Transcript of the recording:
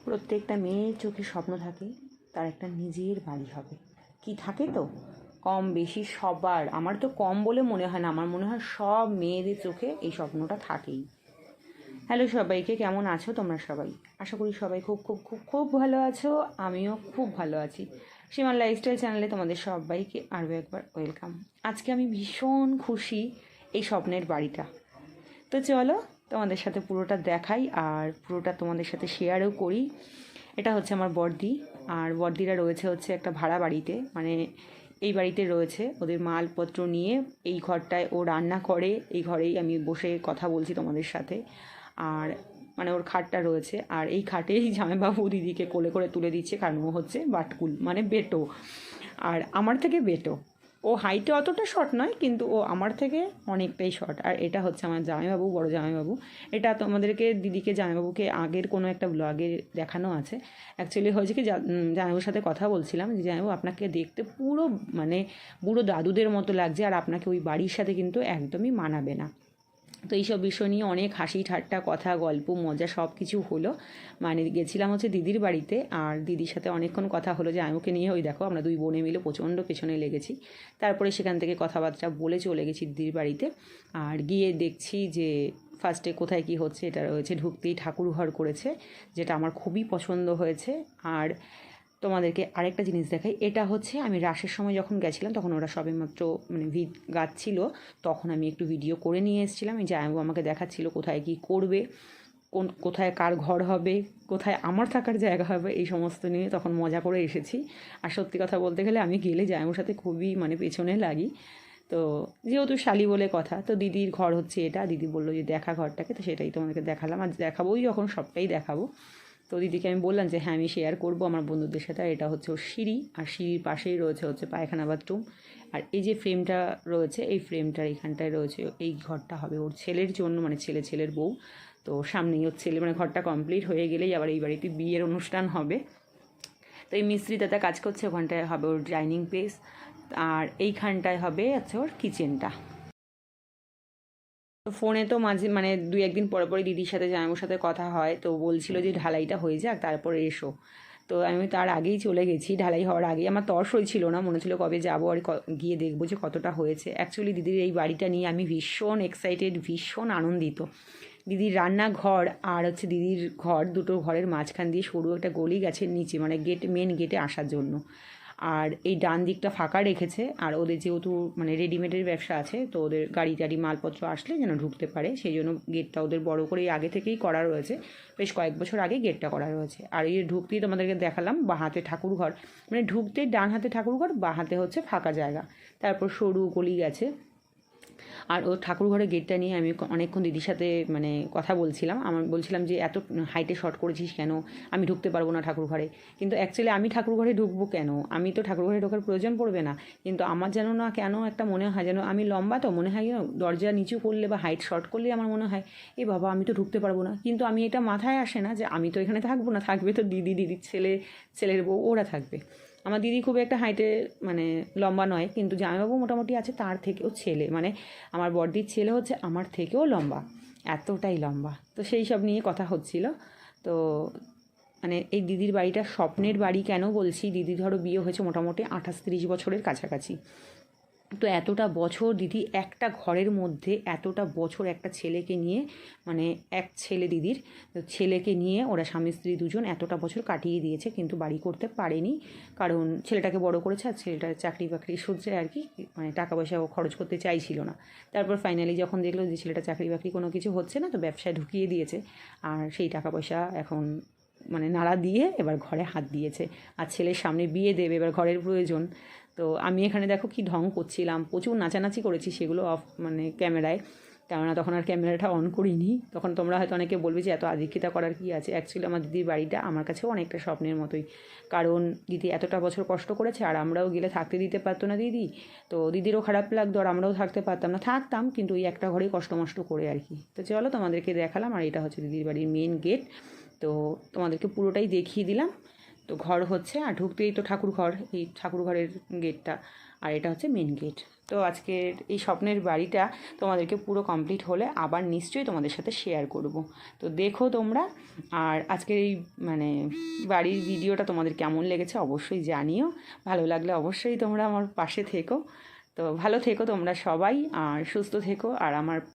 প্রত্যেকটা মেয়ের চোখে স্বপ্ন থাকে তার একটা নিজের বাড়ি হবে। কি থাকে তো কম বেশি সবার, আমার তো কম বলে মনে হয় না, আমার মনে হয় সব মেয়েদের চোখে এই স্বপ্নটা থাকেই। হ্যালো সবাইকে, কেমন আছো তোমরা সবাই? আশা করি সবাই খুব খুব খুব খুব ভালো আছো। আমিও খুব ভালো আছি। সীমার লাইফস্টাইল চ্যানেলে তোমাদের সবাইকে আরও একবার ওয়েলকাম। আজকে আমি ভীষণ খুশি এই স্বপ্নের বাড়িটা। তো চলো তোমাদের সাথে পুরোটা দেখাই আর পুরোটা তোমাদের সাথে শেয়ারও করি। এটা হচ্ছে আমার বড়দি, আর বড়দিরা রয়েছে হচ্ছে একটা ভাড়া বাড়িতে, মানে এই বাড়িতে রয়েছে ওদের মালপত্র নিয়ে। এই ঘরটায় ও রান্না করে, এই ঘরেই আমি বসে কথা বলছি তোমাদের সাথে। আর মানে ওর খাটটা রয়েছে, আর এই খাটেই জামাইবাবু দিদিকে কোলে করে তুলে দিচ্ছে, কারণ ও হচ্ছে বাটকুল মানে বেটো, আর আমার থেকে বেটো। ও হাইটে অতটা শর্ট নয়, কিন্তু ও আমার থেকে অনেকটাই শর্ট। আর এটা হচ্ছে আমার জামাইবাবু, বড় জামাইবাবু। এটা তোমাদেরকে দিদিকে জামাইবাবুকে আগের কোনো একটা ব্লগে দেখানো আছে। অ্যাকচুয়ালি হয়েছে কি, জামাইবাবুর সাথে কথা বলছিলাম যে জামাইবাবু আপনাকে দেখতে পুরো মানে বুড়ো দাদুদের মতো লাগছে, আর আপনাকে ওই বাড়ির সাথে কিন্তু একদমই মানাবে না। তো এইসব বিষয় নিয়ে অনেক হাসি ঠাট্টা কথা গল্প মজা সব কিছু হলো। মানে গেছিলাম হচ্ছে দিদির বাড়িতে, আর দিদির সাথে অনেকক্ষণ কথা হলো যে ওকে নিয়ে, ওই দেখো আমরা দুই বোনে মিলে প্রচণ্ড পেছনে লেগেছি। তারপরে সেখান থেকে কথাবার্তা বলে চলে গেছি দিদির বাড়িতে। আর গিয়ে দেখছি যে ফার্স্টে কোথায় কি হচ্ছে, এটা রয়েছে ঢুকতেই ঠাকুর ঘর করেছে, যেটা আমার খুবই পছন্দ হয়েছে। আর তোমাদেরকে আরেকটা জিনিস দেখাই, এটা হচ্ছে আমি রাসের সময় যখন গেছিলাম তখন ওরা সবেমাত্র মানে গাচ্ছিল, তখন আমি একটু ভিডিও করে নিয়ে এসেছিলাম। এই জামাইবাবু আমাকে দেখাচ্ছিল কোথায় কি করবে, কোথায় কার ঘর হবে, কোথায় আমার থাকার জায়গা হবে, এই সমস্ত নিয়ে তখন মজা করে এসেছি। আর সত্যি কথা বলতে গেলে আমি গেলে জামাইবাবুর সাথে খুবই মানে পেছনে লাগি। তো যেহেতু শালি বলে কথা, তো দিদির ঘর হচ্ছে এটা। দিদি বললো যে দেখা ঘরটাকে, তো সেটাই তোমাদেরকে দেখালাম, আর দেখাবোই যখন সবটাই দেখাবো। তো দিদিকে আমি বললাম যে হ্যাঁ আমি শেয়ার করবো আমার বন্ধুদের সাথে। আর এটা হচ্ছে ওর সিঁড়ি, আর সিঁড়ির পাশেই রয়েছে হচ্ছে পায়খানা বাথরুম। আর এই যে ফ্রেমটা রয়েছে, এই ফ্রেমটার এইখানটায় রয়েছে, এই ঘরটা হবে ওর ছেলের জন্য, মানে ছেলের বউ। তো সামনেই ওর ছেলে, মানে ঘরটা কমপ্লিট হয়ে গেলেই আবার এই বাড়িতে বিয়ের অনুষ্ঠান হবে। তো এই মিস্ত্রি দাদা কাজ করছে, ওখানটায় হবে ওর ডাইনিং প্লেস, আর এইখানটায় হবে হচ্ছে ওর কিচেনটা। তো ফোনে তো মাঝে মানে দুই একদিন পরে পরে দিদির সাথে জামাইবাবুর সাথে কথা হয়, তো বলছিল যে ঢালাইটা হয়ে যাক তারপরে এসো। তো আমি তার আগেই চলে গেছি, ঢালাই হওয়ার আগেই। আমার তর্স হয়েছিল না, মনে ছিল কবে যাবো আর গিয়ে দেখবো যে কতটা হয়েছে। অ্যাকচুয়ালি দিদির এই বাড়িটা নিয়ে আমি ভীষণ এক্সাইটেড, ভীষণ আনন্দিত। দিদির রান্নাঘর আর হচ্ছে দিদির ঘর, দুটো ঘরের মাঝখান দিয়ে সরু একটা গলি গাছের নিচে, মানে মেন গেটে আসার জন্য। আর এই ডান দিকটা ফাঁকা রেখেছে, আর ওদের যেহেতু মানে রেডিমেডের ব্যবসা আছে, তো ওদের গাড়ি টাড়ি মালপত্র আসলে যেন ঢুকতে পারে, সেই জন্য গেটটা ওদের বড় করে আগে থেকেই করা রয়েছে। বেশ কয়েক বছর আগে গেটটা করা রয়েছে। আর এই ঢুকতেই তোমাদেরকে দেখালাম বাঁ হাতে ঠাকুর ঘর, মানে ঢুকতেই ডান হাতে ঠাকুর ঘর, বাঁ হাতে হচ্ছে ফাঁকা জায়গা, তারপর সরু গলি গেছে। আর ও ঠাকুরঘরের গেটটা নিয়ে আমি অনেকক্ষণ দিদির সাথে মানে কথা বলছিলাম। আমার বলছিলাম যে এত হাইটে শর্ট করেছিস কেন, আমি ঢুকতে পারবো না ঠাকুরঘরে। কিন্তু অ্যাকচুয়ালি আমি ঠাকুরঘরে ঢুকবো কেন, আমি তো ঠাকুরঘরে ঢোকার প্রয়োজন পড়বে না। কিন্তু আমার যেন না কেন একটা মনে হয়, যেন আমি লম্বা, তো মনে হয় দরজা নিচু করলে বা হাইট শর্ট করলে আমার মনে হয় এ বাবা আমি তো ঢুকতে পারবো না। কিন্তু আমি এটা মাথায় আসে না যে আমি তো এখানে থাকবো না, থাকবে তো দিদির ছেলের বউ, ওরা থাকবে। আমার দিদি খুব একটা হাইটে মানে লম্বা নয়, কিন্তু জামাইবাবু মোটামুটি আছে, তার থেকেও ছেলে মানে আমার বড়দির ছেলে হচ্ছে আমার থেকেও লম্বা, এতটাই লম্বা। তো সেই সব নিয়ে কথা হচ্ছিল। তো মানে এই দিদির বাড়িটা স্বপ্নের বাড়ি কেন বলছি, দিদি ধরো বিয়ে হয়েছে মোটামুটি 28-30 বছরের কাছাকাছি। তো এতটা বছর দিদি একটা ঘরের মধ্যে, এতটা বছর একটা ছেলেকে নিয়ে, মানে এক ছেলে দিদির, ছেলেকে নিয়ে ওরা স্বামী স্ত্রী দুজন এতটা বছর কাটিয়ে দিয়েছে, কিন্তু বাড়ি করতে পারেনি। কারণ ছেলেটাকে বড় করেছে, আর ছেলেটার চাকরি বাকরি সূত্রে আর কি, মানে টাকা পয়সা ও খরচ করতে চাইছিল না। তারপর ফাইনালি যখন দেখলো যে ছেলেটা চাকরি বাকরি কোনো কিছু হচ্ছে না, তো ব্যবসায় ঢুকিয়ে দিয়েছে। আর সেই টাকা পয়সা এখন মানে নাড়া দিয়ে এবার ঘরে হাত দিয়েছে, আর ছেলের সামনে বিয়ে দেবে, এবার ঘরের প্রয়োজন। তো আমি এখানে দেখো কি ঢং করছিলাম, প্রচুর নাচানাচি করেছি, সেগুলো অফ মানে ক্যামেরায়, কেননা তখন আর ক্যামেরাটা অন করিনি। তখন তোমরা হয়তো অনেকে বলবে যে এত আধিক্যতা করার কী আছে। অ্যাকচুয়ালি আমার দিদির বাড়িটা আমার কাছেও অনেকটা স্বপ্নের মতোই, কারণ দিদি এতটা বছর কষ্ট করেছে, আর আমরাও গেলে থাকতে দিতে পারতো না দিদি। তো দিদিরও খারাপ লাগতো, আর আমরাও থাকতে পারতাম না, থাকতাম কিন্তু ওই একটা ঘরেই কষ্ট মষ্ট করে আর কি। তো চলো তোমাদেরকে দেখালাম, আর এটা হচ্ছে দিদির বাড়ির মেন গেট। তো তোমাদেরকে পুরোটাই দেখিয়ে দিলাম। তো ঘর হচ্ছে, আর ঢুকতেই তো ঠাকুর ঘর, এই ঠাকুর ঘরের গেটটা। আর এটা হচ্ছে মেন গেট। তো আজকের এই স্বপ্নের বাড়িটা তোমাদেরকে পুরো কমপ্লিট হলে আবার নিশ্চয়ই তোমাদের সাথে শেয়ার করব। তো দেখো তোমরা। আর আজকের এই মানে বাড়ির ভিডিওটা তোমাদের কেমন লেগেছে অবশ্যই জানিও। ভালো লাগলে অবশ্যই তোমরা আমার পাশে থেকো। তো ভালো থেকো তোমরা সবাই, আর সুস্থ থেকো, আর আমার